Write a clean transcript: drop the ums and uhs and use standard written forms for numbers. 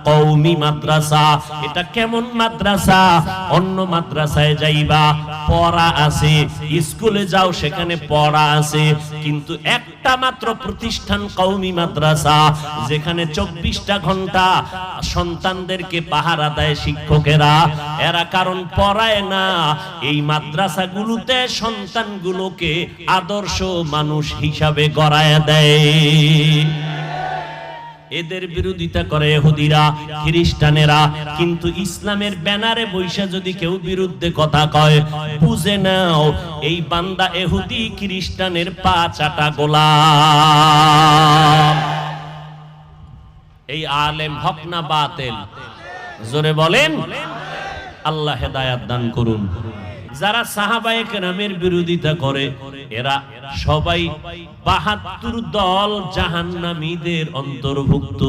কওমি মাদ্রাসা। এটা কেমন মাদ্রাসা? অন্য মাদ্রাসায় যাইবা পড়া আছে, স্কুলে যাও সেখানে পড়া আছে, কিন্তু একটা মাত্র প্রতিষ্ঠান কওমি মাদ্রাসা, যেখানে 24টা ঘন্টা সন্তানদেরকে পাহারা দেয় শিক্ষকেরা। এরা কারণ পড়ায় না, এই মাদ্রাসাগুলোতে সন্তানগুলোকে আদর্শ মানুষ হিসাবে গড়ায় দেয়। এদের বিরোধিতা করে ইহুদিরা, খ্রিস্টানেরা, কিন্তু ইসলামের ব্যানারে বৈশা যদি কেউ বিরুদ্ধে কথা কয়, বুঝে নাও এই বান্দা ইহুদি খ্রিস্টানের পা চাটা গোলাম। এই আলেম হক না বাতিল? জোরে বলেন। আল্লাহ হেদায়াত দান করুন। যারা সাহাবায়ে কেরামের বিরোধিতা করে এরা সবাই 72 দল জাহান্নামীদের অন্তর্ভুক্ত।